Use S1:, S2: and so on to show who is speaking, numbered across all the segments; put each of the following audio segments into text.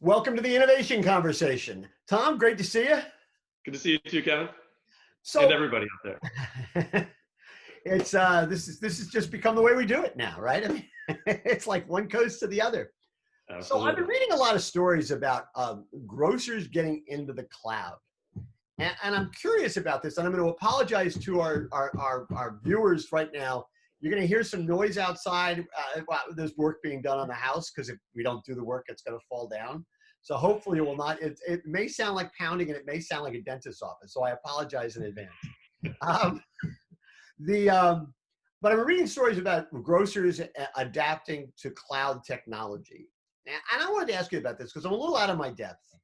S1: Welcome to the Innovation Conversation. Tom, great to see you.
S2: Good to see you too, Kevin, and
S1: So
S2: everybody out there.
S1: it's this has just become the way we do it now, right? I mean, it's like one coast to the other. So I've been
S2: Absolutely.
S1: reading a lot of stories about grocers getting into the cloud, and I'm curious about this. And I'm going to apologize to our viewers right now. You're going to hear some noise outside. There's work being done on the house because if we don't do the work, it's going to fall down. So hopefully it will not. It may sound like pounding and it may sound like a dentist's office. So I apologize in advance. Um, the but I'm reading stories about grocers adapting to cloud technology, and I wanted to ask you about this because I'm a little out of my depth.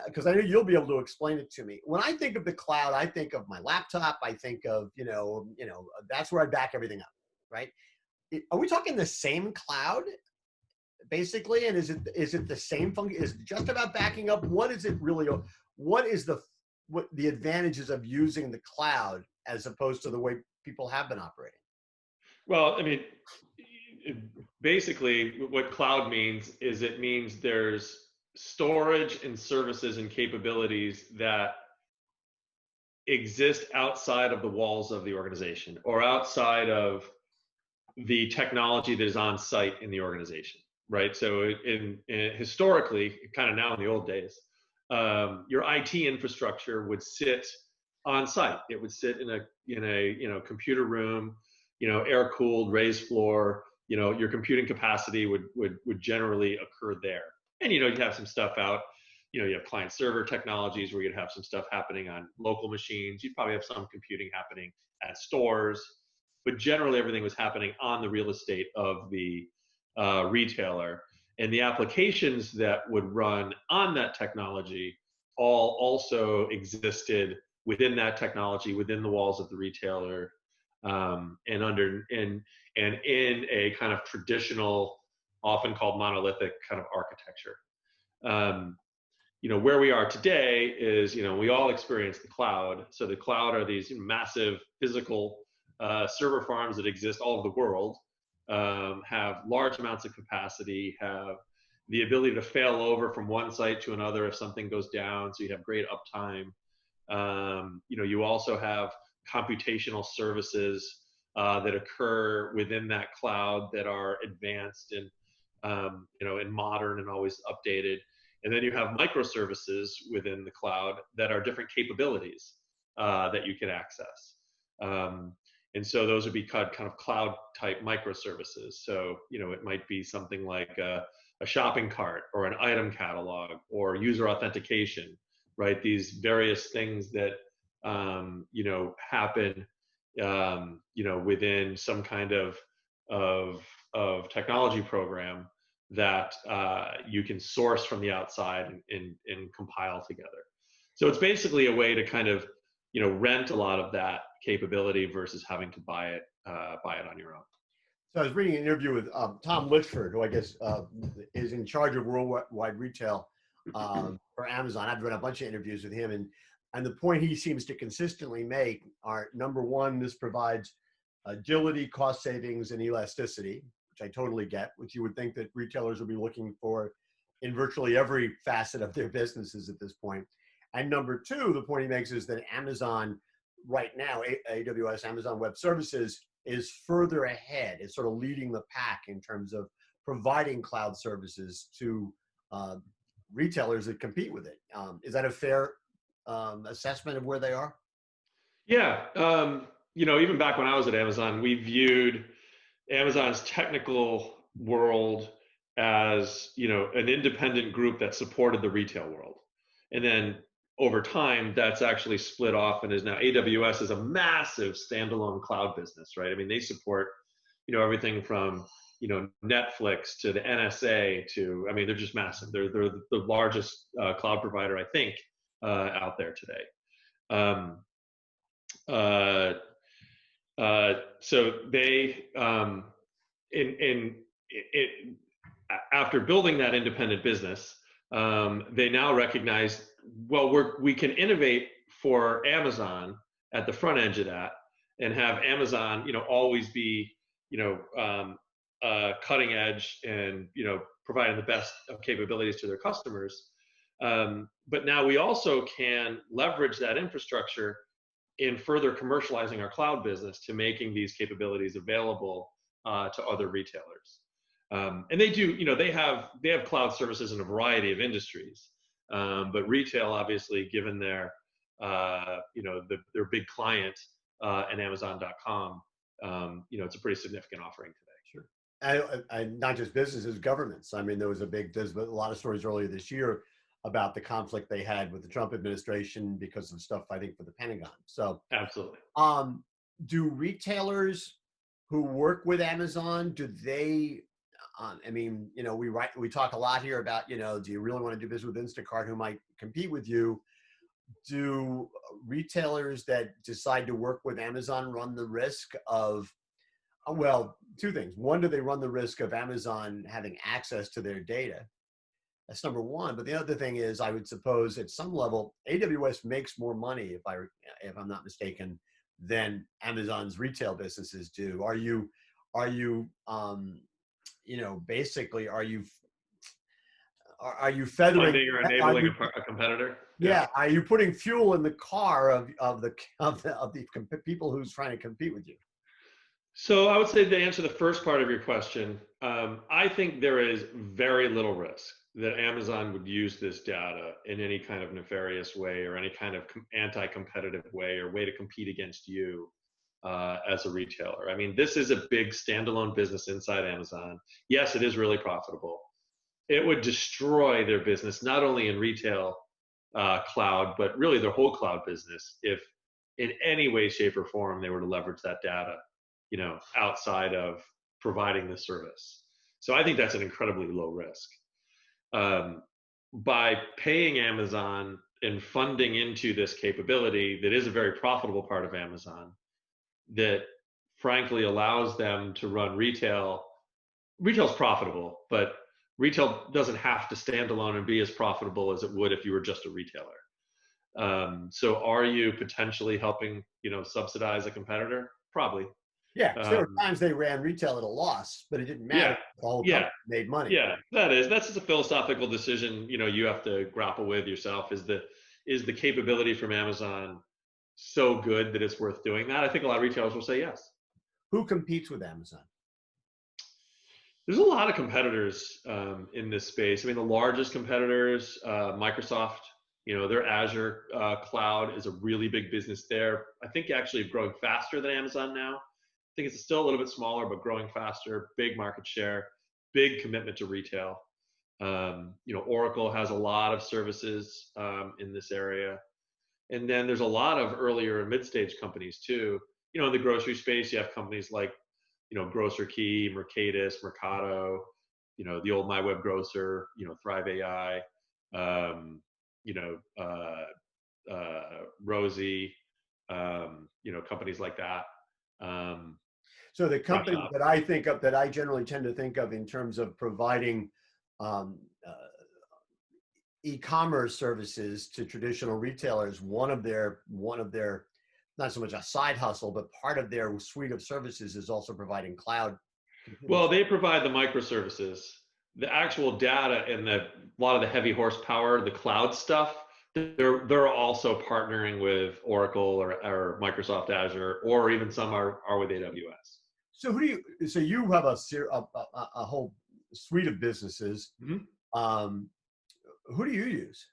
S1: Because I know you'll be able to explain it to me. When I think of the cloud, I think of my laptop. I think of that's where I back everything up, right? Are we talking the same cloud basically? And is it the same function? Is it just about backing up? What is it really? What is what the advantages of using the cloud as opposed to the way people have been operating?
S2: Well, I mean, basically, what cloud means is it means there's storage and services and capabilities that exist outside of the walls of the organization or outside of the technology that is on site in the organization, right? So, historically, kind of now in the old days, your IT infrastructure would sit on site. It would sit in a computer room, air cooled, raised floor. Your computing capacity would generally occur there. And you'd have some stuff out. You have client server technologies where you'd have some stuff happening on local machines. You'd probably have some computing happening at stores, but generally everything was happening on the real estate of the retailer. And the applications that would run on that technology all also existed within that technology, within the walls of the retailer, and in a kind of traditional, often called monolithic kind of architecture. Where we are today is, we all experience the cloud. So the cloud are these massive physical server farms that exist all over the world, have large amounts of capacity, have the ability to fail over from one site to another if something goes down, so you have great uptime. You also have computational services that occur within that cloud that are advanced and modern and always updated. And then you have microservices within the cloud that are different capabilities that you can access. And so those would be kind of cloud type microservices. So, it might be something like a shopping cart or an item catalog or user authentication, right? These various things that, happen, within some kind of technology program that you can source from the outside and compile together. So it's basically a way to kind of, rent a lot of that capability versus having to buy it on your own.
S1: So I was reading an interview with Tom Litchford, who I guess is in charge of worldwide retail for Amazon. I've done a bunch of interviews with him, and the point he seems to consistently make are, number one, this provides agility, cost savings, and elasticity, which I totally get, which you would think that retailers would be looking for in virtually every facet of their businesses at this point. And number two, the point he makes is that Amazon right now, AWS, Amazon Web Services, is further ahead. It's sort of leading the pack in terms of providing cloud services to retailers that compete with it. Is that a fair assessment of where they are?
S2: Yeah. Even back when I was at Amazon, we viewed Amazon's technical world as, an independent group that supported the retail world. And then over time, that's actually split off and is now AWS is a massive standalone cloud business, right? I mean, they support, everything from, Netflix to the NSA to, I mean, they're just massive. They're the largest cloud provider, I think, out there today. So they, after building that independent business, they now recognize, well, we can innovate for Amazon at the front edge of that, and have Amazon, always be, cutting edge and providing the best of capabilities to their customers. But now we also can leverage that infrastructure in further commercializing our cloud business to making these capabilities available to other retailers. And they do, they have cloud services in a variety of industries, but retail, obviously, given their their big client and Amazon.com, it's a pretty significant offering today.
S1: Sure. And not just businesses, governments. I mean, there's a lot of stories earlier this year about the conflict they had with the Trump administration because of stuff, I think, for the Pentagon. So
S2: absolutely.
S1: Do retailers who work with Amazon, do they, I mean, we talk a lot here about, do you really want to do business with Instacart who might compete with you? Do retailers that decide to work with Amazon run the risk of, well, two things. One, do they run the risk of Amazon having access to their data? That's number one. But the other thing is, I would suppose at some level, AWS makes more money, if I'm not mistaken, than Amazon's retail businesses do. Are you basically, are you feathering?
S2: Funding or enabling a competitor?
S1: Yeah. Are you putting fuel in the car of the people who's trying to compete with you?
S2: So I would say, to answer the first part of your question, I think there is very little risk that Amazon would use this data in any kind of nefarious way or any kind of anti-competitive way or way to compete against you as a retailer. I mean, this is a big standalone business inside Amazon. Yes, it is really profitable. It would destroy their business, not only in retail cloud, but really their whole cloud business, if in any way, shape, or form they were to leverage that data, outside of providing the service. So I think that's an incredibly low risk. By paying Amazon and funding into this capability that is a very profitable part of Amazon, that frankly allows them to run retail. Retail's profitable, but retail doesn't have to stand alone and be as profitable as it would if you were just a retailer. So are you potentially helping, subsidize a competitor? Probably.
S1: Yeah, there were times they ran retail at a loss, but it didn't matter. The whole company made money.
S2: Yeah, that's just a philosophical decision, you have to grapple with yourself. Is the capability from Amazon so good that it's worth doing that? I think a lot of retailers will say yes.
S1: Who competes with Amazon?
S2: There's a lot of competitors in this space. I mean, the largest competitors, Microsoft, their Azure cloud is a really big business there. I think actually growing faster than Amazon now. I think it's still a little bit smaller, but growing faster, big market share, big commitment to retail. Oracle has a lot of services in this area. And then there's a lot of earlier and mid-stage companies too. In the grocery space, you have companies like, Grocer Key, Mercatus, Mercado, the old MyWeb Grocer, Thrive AI, Rosie, companies like that.
S1: So the companies that I think of, that I generally tend to think of in terms of providing e-commerce services to traditional retailers, one of their not so much a side hustle, but part of their suite of services is also providing cloud.
S2: Well, they provide the microservices, the actual data, and a lot of the heavy horsepower, the cloud stuff. They're also partnering with Oracle or Microsoft Azure, or even some are with AWS.
S1: So so you have a whole suite of businesses.
S2: Mm-hmm.
S1: Who do you use?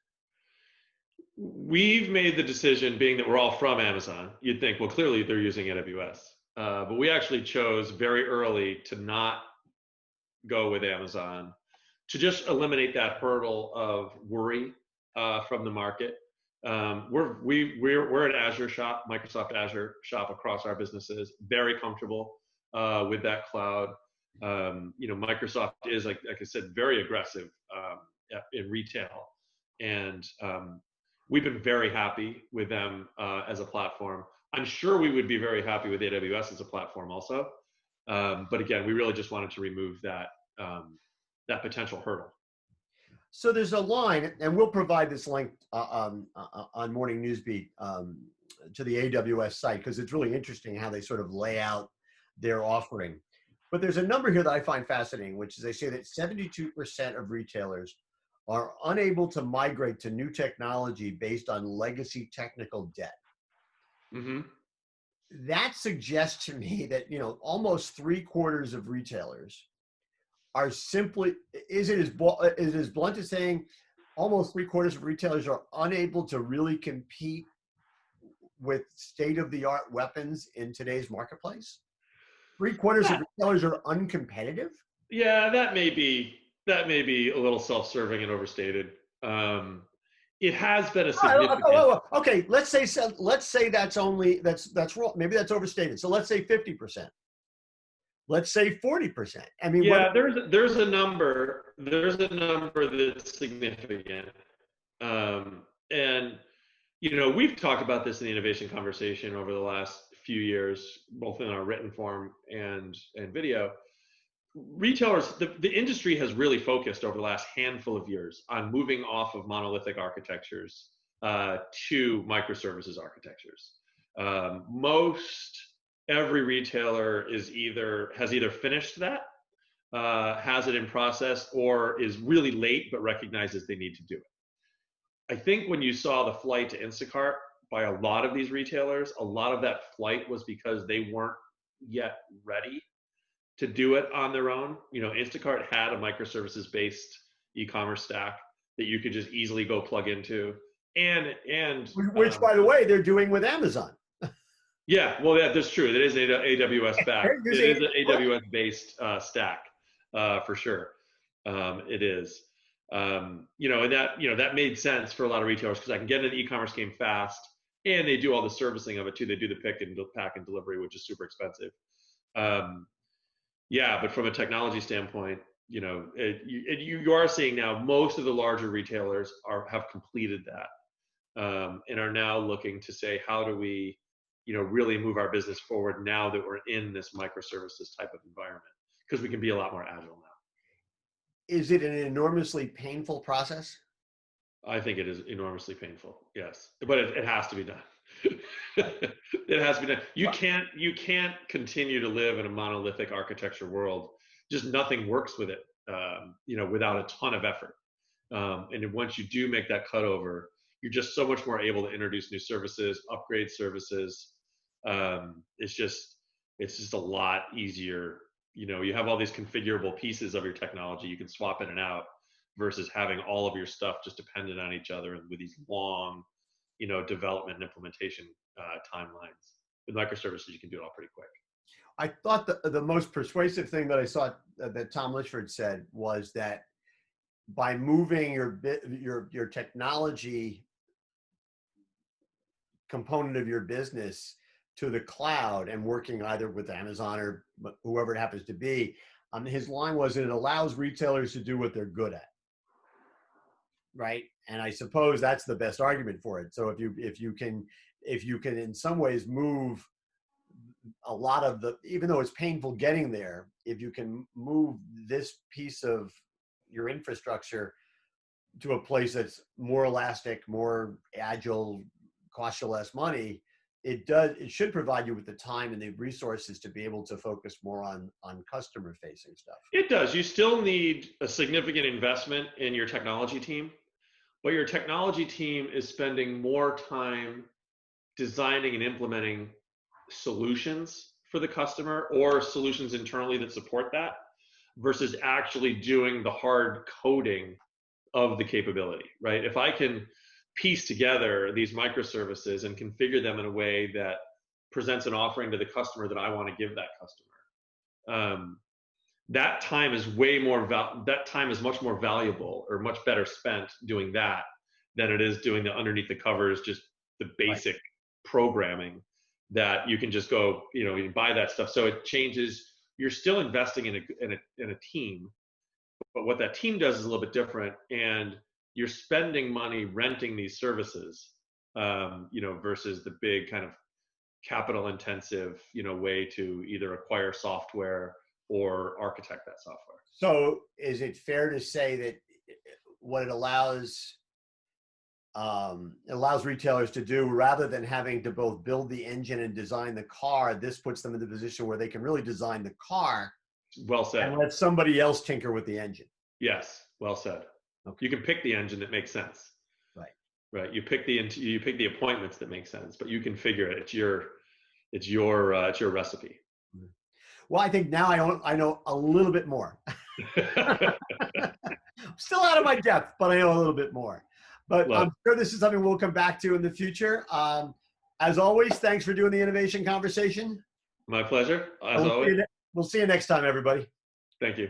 S2: We've made the decision, being that we're all from Amazon, you'd think, well, clearly they're using AWS. But we actually chose very early to not go with Amazon, to just eliminate that hurdle of worry from the market. We're an Azure shop, Microsoft Azure shop across our businesses, very comfortable with that cloud. Microsoft is, like I said, very aggressive in retail. And we've been very happy with them as a platform. I'm sure we would be very happy with AWS as a platform also. But again, we really just wanted to remove that potential hurdle.
S1: So there's a line, and we'll provide this link on Morning Newsbeat to the AWS site, because it's really interesting how they sort of lay out their offering. But there's a number here that I find fascinating, which is they say that 72% of retailers are unable to migrate to new technology based on legacy technical debt.
S2: Mm-hmm.
S1: That suggests to me that, you know, almost 3/4 of retailers are simply, is it as blunt as saying almost 3/4 of retailers are unable to really compete with state-of-the-art weapons in today's marketplace? 3/4 of retailers are uncompetitive?
S2: Yeah, that may be a little self-serving and overstated. It has been a significant.
S1: Okay, let's say that's only that's wrong. Maybe that's overstated. So let's say 50%. Let's say 40%. I mean, what?
S2: Yeah, there's a number that's significant, and you know, we've talked about this in the innovation conversation over the last few years, both in our written form and video. Retailers, the industry has really focused over the last handful of years on moving off of monolithic architectures to microservices architectures. Most every retailer has either finished that, has it in process, or is really late but recognizes they need to do it. I think when you saw the flight to Instacart by a lot of these retailers, a lot of that flight was because they weren't yet ready to do it on their own. You know, Instacart had a microservices-based e-commerce stack that you could just easily go plug into, and
S1: Which, by the way, they're doing with Amazon.
S2: yeah, well, that's true. It is AWS backed.
S1: They're
S2: It is
S1: using
S2: an AWS based stack for sure. It is. You know, and that made sense for a lot of retailers because I can get into the e-commerce game fast, and they do all the servicing of it too. They do the pick and pack and delivery, which is super expensive. Yeah, but from a technology standpoint, you know, you are seeing now most of the larger retailers have completed that, and are now looking to say, how do we, you know, really move our business forward now that we're in this microservices type of environment, because we can be a lot more agile now.
S1: Is it an enormously painful process?
S2: I think it is enormously painful, yes, but it has to be done. It has to be done. You can't continue to live in a monolithic architecture world. Just nothing works with it, you know, without a ton of effort. And then once you do make that cutover, you're just so much more able to introduce new services, upgrade services. It's just a lot easier. You know, you have all these configurable pieces of your technology you can swap in and out, versus having all of your stuff just dependent on each other and with these long, you know, development and implementation timelines. With microservices, you can do it all pretty quick.
S1: I thought the most persuasive thing that I saw that Tom Litchford said was that by moving your technology component of your business to the cloud and working either with Amazon or whoever it happens to be, his line was that it allows retailers to do what they're good at, right? And I suppose that's the best argument for it. So if you can in some ways move a lot of even though it's painful getting there, if you can move this piece of your infrastructure to a place that's more elastic, more agile, costs you less money, it should provide you with the time and the resources to be able to focus more on customer facing stuff.
S2: It does. You still need a significant investment in your technology team, but your technology team is spending more time designing and implementing solutions for the customer or solutions internally that support that, versus actually doing the hard coding of the capability, right? If I can piece together these microservices and configure them in a way that presents an offering to the customer that I want to give that customer, that time is much more valuable or much better spent doing that than it is doing the underneath the covers, just the basic programming that you can just go, you know, you buy that stuff. So it changes. You're still investing in a team, but what that team does is a little bit different, and you're spending money renting these services, you know, versus the big kind of capital intensive, you know, way to either acquire software or architect that software.
S1: So is it fair to say that what it allows retailers to do, rather than having to both build the engine and design the car, this puts them in the position where they can really design the car
S2: Well said.
S1: And let somebody else tinker with the engine.
S2: Yes, well said.
S1: Okay.
S2: You can pick the engine that makes sense.
S1: Right.
S2: Right. You pick the appointments that make sense, but you can figure it. It's your recipe.
S1: Well, I think now I know a little bit more. Still out of my depth, but I know a little bit more. But I'm sure this is something we'll come back to in the future. As always, thanks for doing the innovation conversation.
S2: My pleasure, as always.
S1: We'll see you next time, everybody.
S2: Thank you.